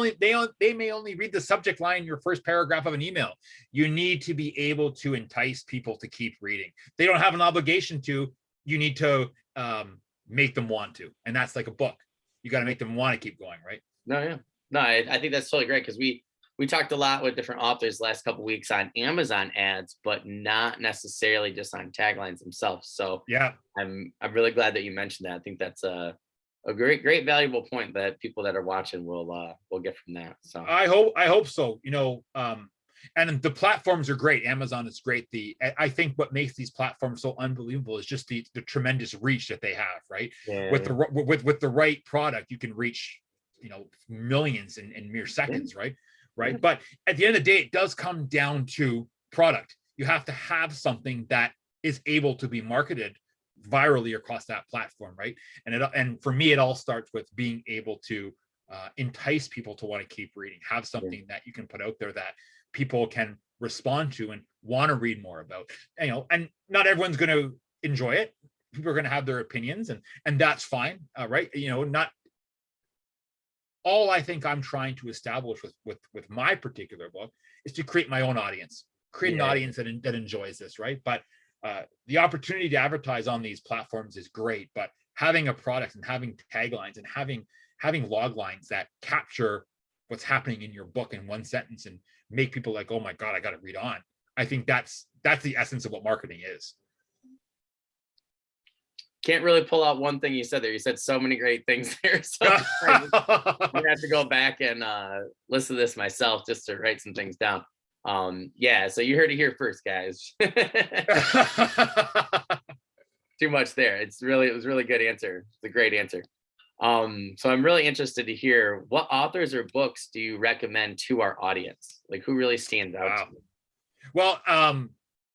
may only read the subject line in your first paragraph of an email. You need to be able to entice people to keep reading. They don't have an obligation to. You need to make them want to, and that's like a book. You got to make them want to keep going, right? No, I think that's totally great, because we talked a lot with different authors last couple weeks on Amazon ads, but not necessarily just on taglines themselves. So Yeah, I'm really glad that you mentioned that. I think that's a great valuable point that people that are watching will get from that. So I hope so. And the platforms are great. Amazon is great. I think what makes these platforms so unbelievable is just the tremendous reach that they have, right? yeah, With the right product, you can reach millions in mere yeah, seconds, right? yeah, Right. But at the end of the day, it does come down to product. You have to have something that is able to be marketed virally across that platform, right? And for me, it all starts with being able to entice people to want to keep reading. Have yeah. something that you can put out there that people can respond to and want to read more about. And not everyone's going to enjoy it. People are going to have their opinions, and that's fine, right? Not all. I think I'm trying to establish with my particular book is to create my own audience, create an Yeah. audience that enjoys this, right? But the opportunity to advertise on these platforms is great, but having a product and having taglines and having log lines that capture what's happening in your book in one sentence and make people like, oh my God, I got to read on. I think that's the essence of what marketing is. Can't really pull out one thing you said there. You said so many great things there. So I'm gonna have to go back and listen to this myself just to write some things down. Yeah, so you heard it here first, guys. Too much there. It was really good answer. It's a great answer. So I'm really interested to hear what authors or books do you recommend to our audience? Like who really stands out to Wow. you? Well,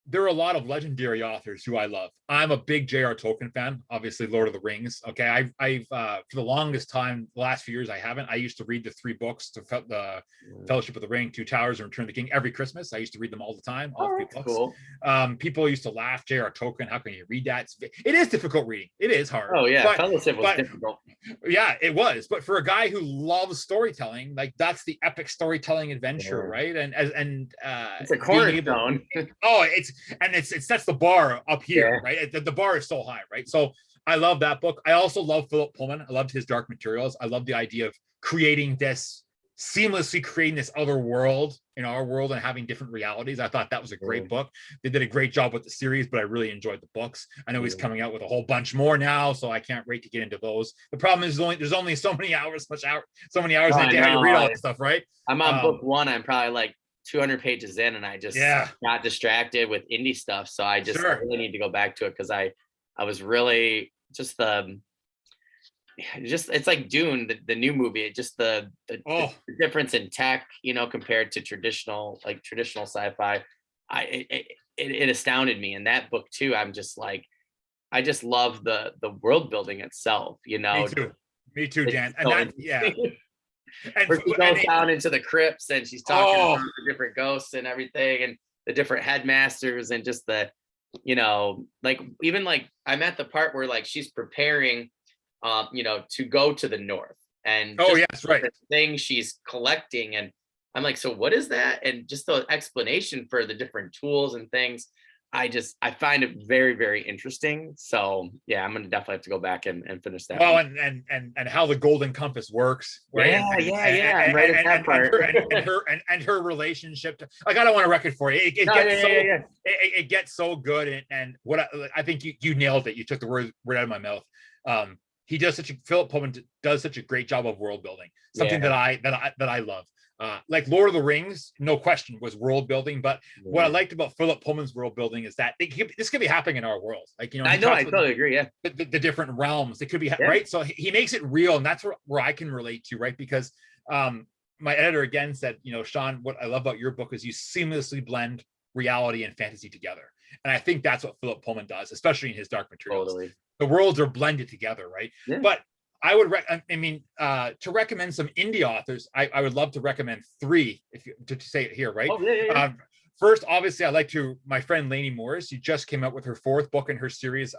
there are a lot of legendary authors who I love. I'm a big J.R. Tolkien fan, obviously Lord of the Rings. Okay, I've for the longest time, the last few years, I haven't. I used to read the 3 books, the Fellowship of the Ring, Two Towers, and Return of the King every Christmas. I used to read them all the time, all Oh, 3 that's books. cool. People used to laugh, J.R. Tolkien, how can you read that? It is difficult reading. It is hard. Oh yeah, But Fellowship was but difficult. yeah, it was. But for a guy who loves storytelling, like that's the epic storytelling adventure, Yeah. right? And It's a being able, cornerstone. oh, it sets the bar up here, Yeah. right? The bar is so high, right? So I love that book. I also love Philip Pullman. I loved his Dark Materials. I love the idea of seamlessly creating this other world in our world and having different realities. I thought that was a great book. They did a great job with the series, but I really enjoyed the books. I know he's coming out with a whole bunch more now, so I can't wait to get into those. The problem is there's only so many hours in a day to read all that stuff, right? I'm on book 1. I'm probably like 200 pages in, and I just got distracted with indie stuff. So I really need to go back to it because I was really just it's like Dune, the new movie. It just the difference in tech, compared to traditional sci-fi. It astounded me. In that book too, I'm just like, I just love the world building itself. Me too, Dan. And so that, yeah. Where she goes down into the crypts and she's talking about the different ghosts and everything and the different headmasters and just like even like I'm at the part where like she's preparing to go to the north and the thing she's collecting, and I'm like, so what is that? And just the explanation for the different tools and things, I find it very, very interesting. So yeah, I'm gonna definitely have to go back and finish that. Well, and how the golden compass works, right? I'm right at that part. And her relationship to, like, I don't want to wreck it for you. It gets so good, and what I think you nailed it. You took the word out of my mouth. Philip Pullman does such a great job of world building, something that I love. Like Lord of the Rings, no question, was world building. But what I liked about Philip Pullman's world building is that this could be happening in our world. Like, I totally agree. Yeah, the different realms. It could be right. So he makes it real, and that's where I can relate to, right? Because my editor again said, Sean, what I love about your book is you seamlessly blend reality and fantasy together, and I think that's what Philip Pullman does, especially in his Dark Materials. Totally. The worlds are blended together, right? Yeah. But I would to recommend some indie authors, I would love to recommend 3 to say it here, right? First, obviously, I like my friend Lainey Morris. She just came out with her 4th book in her series,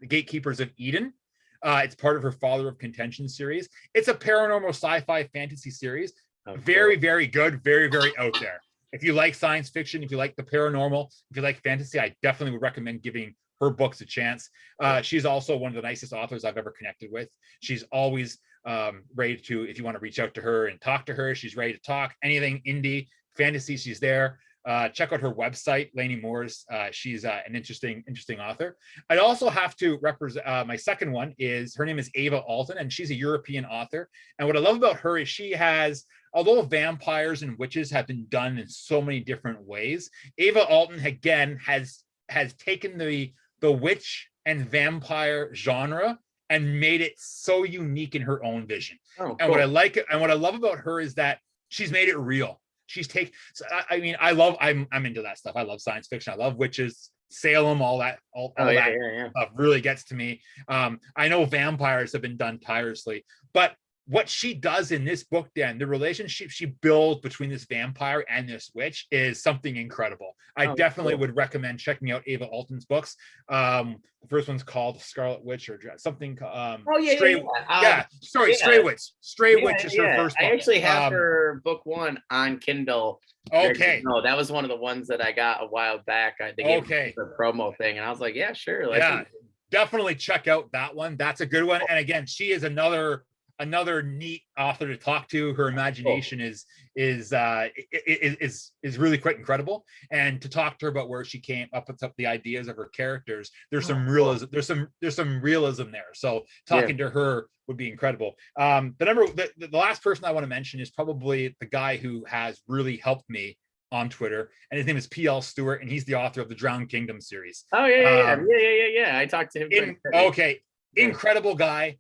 Gatekeepers of Eden. It's part of her Father of Contention series. It's a paranormal sci-fi fantasy series. Very, very good, very, very out there. If you like science fiction, if you like the paranormal, if you like fantasy, I definitely would recommend giving her books a chance. She's also one of the nicest authors I've ever connected with. She's always ready to, if you want to reach out to her and talk to her, she's ready to talk. Anything indie, fantasy, she's there. Check out her website, Lainey Moore's. She's an interesting author. I'd also have to represent my second one is, her name is Ava Alton, and she's a European author. And what I love about her is she has, although vampires and witches have been done in so many different ways, Ava Alton again has taken the witch and vampire genre and made it so unique in her own vision. Oh, cool. And what I like and what I love about her is that she's made it real. She's take. So, I mean, I'm into that stuff. I love science fiction. I love witches, Salem, all that. All that stuff really gets to me. I know vampires have been done tirelessly, but what she does in this book, Dan, the relationship she builds between this vampire and this witch is something incredible. I definitely would recommend checking out Ava Alton's books. The first one's called Scarlet Witch or something. Stray Witch. Stray Witch is her first book. I actually have her book one on Kindle. Okay. No, that was one of the ones that I got a while back. They gave me the promo thing, and I was like, yeah, sure. Definitely check out that one. That's a good one. And again, she is another neat author to talk to. Her imagination is really quite incredible, and to talk to her about where she came up with the ideas of her characters, there's some realism there. So talking to her would be incredible. The last person I want to mention is probably the guy who has really helped me on Twitter, and his name is P.L. Stewart, and he's the author of the Drowned Kingdom series. I talked to him. Incredible guy.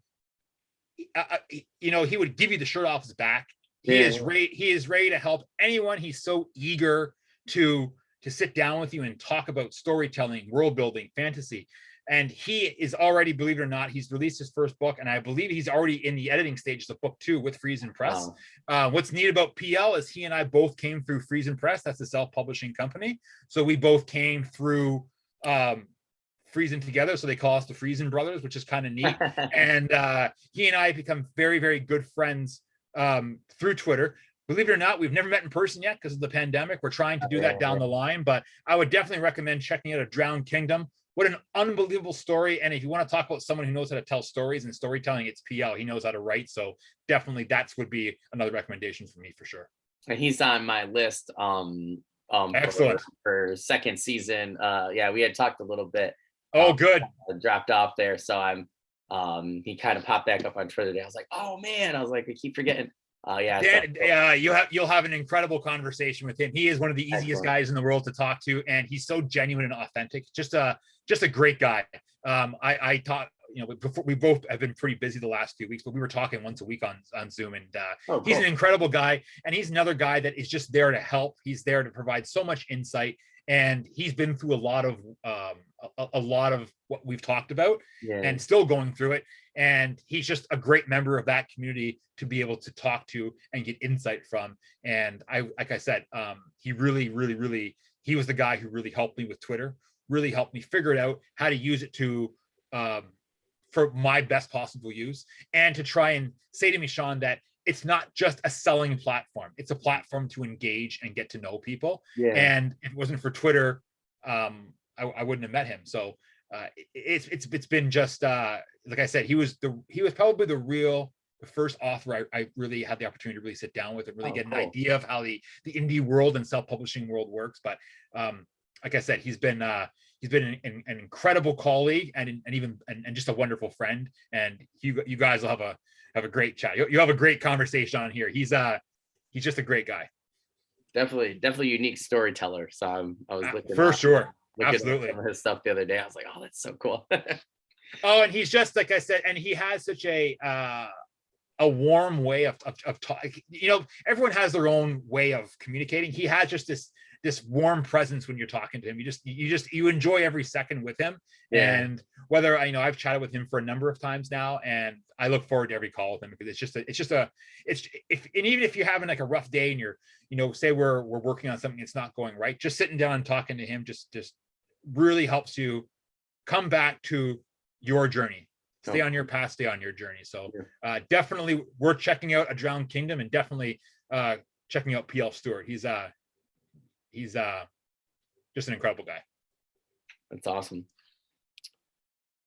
He would give you the shirt off his back. He is ready to help anyone. He's so eager to sit down with you and talk about storytelling, world building, fantasy. And he is already, believe it or not, he's released his first book, and I believe he's already in the editing stages of book 2 with Friesen Press. What's neat about PL is he and I both came through Friesen Press. That's the self-publishing company. So we both came through Friesen together, so they call us the Friesen brothers, which is kind of neat. And he and I have become very, very good friends through Twitter. Believe it or not, we've never met in person yet because of the pandemic. We're trying to do that down the line, but I would definitely recommend checking out A Drowned Kingdom. What an unbelievable story. And if you want to talk about someone who knows how to tell stories and storytelling, it's PL. He knows how to write. So definitely that would be another recommendation for me for sure. And he's on my list excellent for second season. We had talked a little bit. Good. Dropped off there. So he kind of popped back up on Twitter today. I was like, oh man, I keep forgetting. You'll have an incredible conversation with him. He is one of the easiest guys in the world to talk to, and he's so genuine and authentic. Just a great guy. I taught, before, we both have been pretty busy the last few weeks, but we were talking once a week on Zoom, and he's an incredible guy, and he's another guy that is just there to help. He's there to provide so much insight, and he's been through a lot of what we've talked about and still going through it. And he's just a great member of that community to be able to talk to and get insight from. And like I said, he really, really, really, he was the guy who really helped me with Twitter, really helped me figure it out how to use it for my best possible use, and to try and say to me, Sean, that it's not just a selling platform. It's a platform to engage and get to know people. And if it wasn't for Twitter, I wouldn't have met him. So it's been just like I said, he was probably the first author I really had the opportunity to really sit down with and really get an idea of how the indie world and self-publishing world works. But like I said, he's been an incredible colleague and just a wonderful friend. And you guys will have a great chat. You'll have a great conversation on here. He's just a great guy. Definitely unique storyteller. So I was looking for sure. Looking Absolutely. at some of his stuff the other day. I was like, oh, that's so cool. And he's just, like I said, and he has such a warm way of talking. Everyone has their own way of communicating. He has just this warm presence when you're talking to him. You enjoy every second with him. And whether I've chatted with him for a number of times now, and I look forward to every call with him, because even if you're having like a rough day and you're, say we're working on something that's not going right, just sitting down and talking to him just really helps you come back to your journey. Stay on your path, stay on your journey. So definitely worth checking out A Drowned Kingdom, and definitely checking out P.L. Stewart. He's just an incredible guy. That's awesome.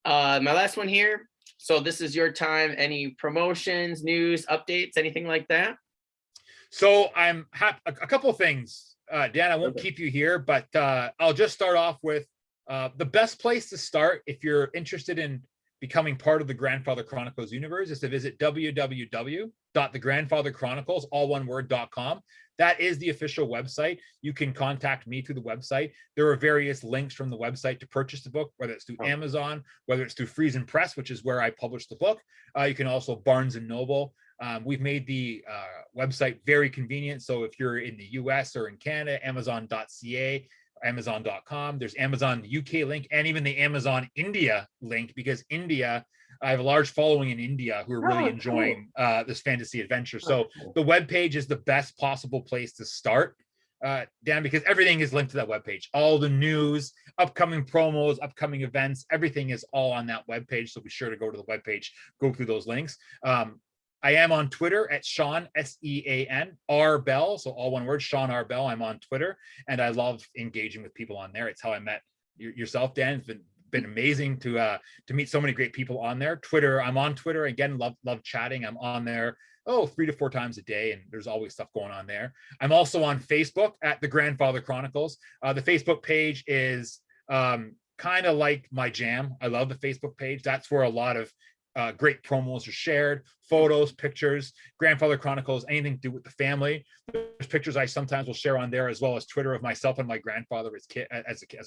My last one here, So this is your time. Any promotions, news, updates, anything like that? So I'm a couple of things, Dan. I won't Okay. keep you here, but I'll just start off with the best place to start if you're interested in becoming part of the Grandfather Chronicles universe is to visit www.thegrandfatherchronicles, all one word.com. That is the official website. You can contact me through the website. There are various links from the website to purchase the book, whether it's through Amazon, whether it's through Friesen Press, which is where I publish the book. You can also Barnes and Noble. We've made the website very convenient. So if you're in the US or in Canada, Amazon.ca, Amazon.com. There's Amazon UK link and even the Amazon India link, because India, I have a large following in India who are really enjoying this fantasy adventure. So the webpage is the best possible place to start, Dan, because everything is linked to that webpage. All the news, upcoming promos, upcoming events, everything is all on that webpage. So be sure to go to the webpage, go through those links. I am on Twitter at Sean, Sean R. Bell. So all one word, Sean R. Bell. I'm on Twitter and I love engaging with people on there. It's how I met yourself, Dan. It's been amazing to meet so many great people on there. Twitter, I'm on Twitter. Again, love chatting. I'm on there 3 to 4 times a day, and there's always stuff going on there. I'm also on Facebook at the Grandfather Chronicles. The Facebook page is kind of like my jam. I love the Facebook page. That's where a lot of great promos are shared, photos, pictures, Grandfather Chronicles, anything to do with the family. There's pictures I sometimes will share on there, as well as Twitter of myself and my grandfather as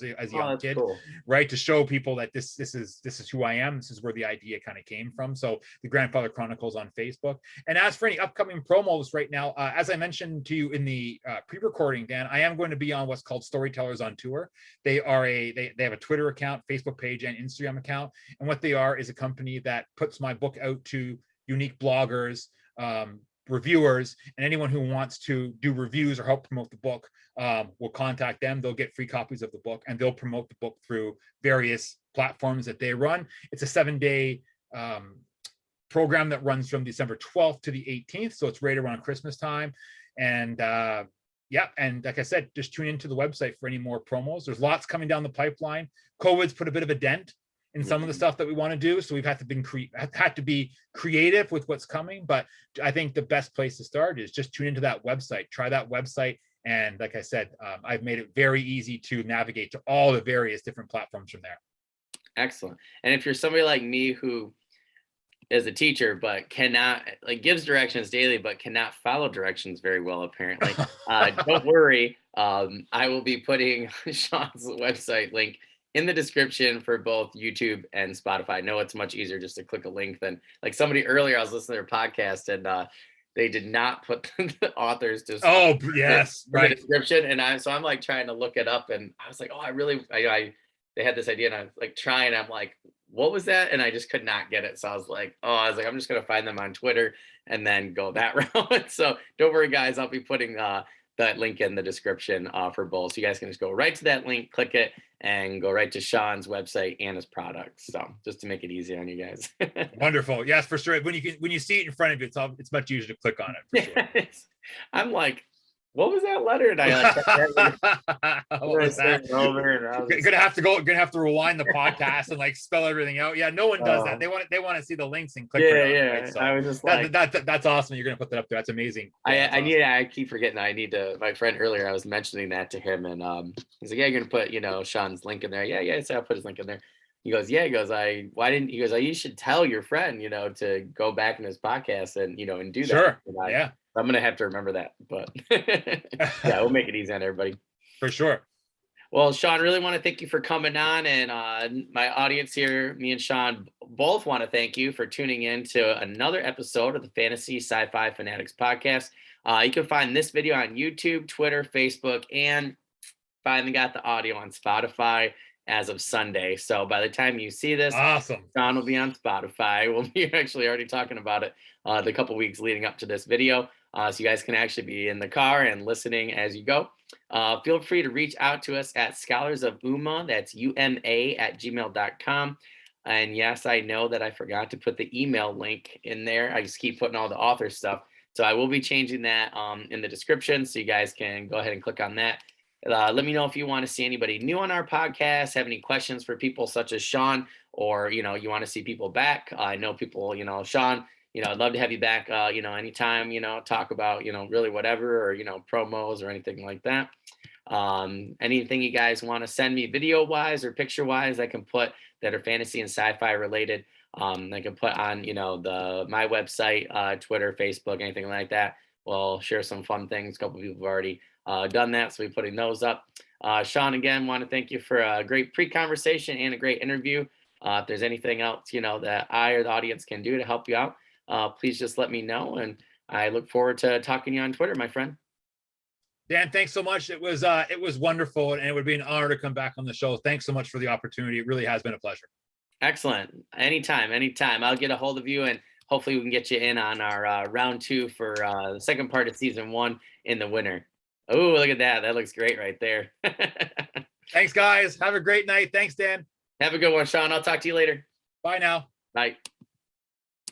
a young kid, cool. Right? To show people that this is who I am. This is where the idea kind of came from. So the Grandfather Chronicles on Facebook. And as for any upcoming promos right now, as I mentioned to you in the pre-recording, Dan, I am going to be on what's called Storytellers on Tour. They are they have a Twitter account, Facebook page, and Instagram account. And what they are is a company that puts my book out to unique bloggers, reviewers, and anyone who wants to do reviews or help promote the book will contact them. They'll get free copies of the book and they'll promote the book through various platforms that they run. It's a 7-day program that runs from December 12th to the 18th. So it's right around Christmas time. And yeah, and like I said, just tune into the website for any more promos. There's lots coming down the pipeline. COVID's put a bit of a dent in some of the stuff that we want to do. So we've had to be creative with what's coming. But I think the best place to start is just tune into that website, try that website. And like I said, I've made it very easy to navigate to all the various different platforms from there. Excellent. And if you're somebody like me who is a teacher, but cannot gives directions daily, but cannot follow directions very well, apparently, don't worry. I will be putting Sean's website link in the description for both YouTube and Spotify. I know it's much easier just to click a link than somebody earlier. I was listening to their podcast and they did not put the authors to right the description, and I'm like trying to look it up, and I was like, they had this idea, and I was like trying. I'm like, what was that? And I just could not get it. So I was like, I'm just gonna find them on Twitter and then go that route. So don't worry, guys. I'll be putting that link in the description for both. So you guys can just go right to that link, click it, and go right to Sean's website and his products. So just to make it easy on you guys. Wonderful. Yes, for sure. When you see it in front of you, it's much easier to click on it. For sure. I'm like, what was that letter? And I what was that? Gonna have to rewind the podcast and spell everything out. Yeah, no one does that. They want to see the links and click. Right? So I was just that's awesome. You're gonna put that up there. That's amazing. I keep forgetting. I need to. My friend earlier, I was mentioning that to him, and he's like, "Yeah, you're gonna put Sean's link in there." Yeah. So I put his link in there. He goes, "Yeah." He goes, you should tell your friend, to go back in his podcast and and do that. Sure. Yeah. I'm gonna have to remember that, but yeah, we'll make it easy on everybody. For sure. Well, Sean, really want to thank you for coming on, and my audience here, me and Sean, both want to thank you for tuning in to another episode of the Fantasy Sci-Fi Fanatics podcast. You can find this video on YouTube, Twitter, Facebook, and finally got the audio on Spotify as of Sunday. So by the time you see this, awesome, Sean will be on Spotify. We'll be actually already talking about it the couple weeks leading up to this video. So you guys can actually be in the car and listening as you go. Feel free to reach out to us at Scholars of Uma. That's UMA@gmail.com. And yes, I know that I forgot to put the email link in there. I just keep putting all the author stuff. So I will be changing that in the description. So you guys can go ahead and click on that. Let me know if you want to see anybody new on our podcast, have any questions for people such as Sean, or, you want to see people back. I know people, Sean, I'd love to have you back, anytime, talk about, really whatever, or, promos or anything like that. Anything you guys want to send me video wise or picture wise, I can put that are fantasy and sci-fi related. I can put on, my website, Twitter, Facebook, anything like that. We'll share some fun things. A couple of people have already done that, so we're putting those up. Sean, again, want to thank you for a great pre-conversation and a great interview. If there's anything else, that I or the audience can do to help you out, please just let me know. And I look forward to talking to you on Twitter, my friend. Dan, thanks so much. It was wonderful, and it would be an honor to come back on the show. Thanks so much for the opportunity. It really has been a pleasure. Excellent. Anytime. I'll get a hold of you, and hopefully we can get you in on our round 2 for the second part of season 1 in the winter. Oh, look at that. That looks great right there. Thanks, guys. Have a great night. Thanks, Dan. Have a good one, Sean. I'll talk to you later. Bye now. Bye.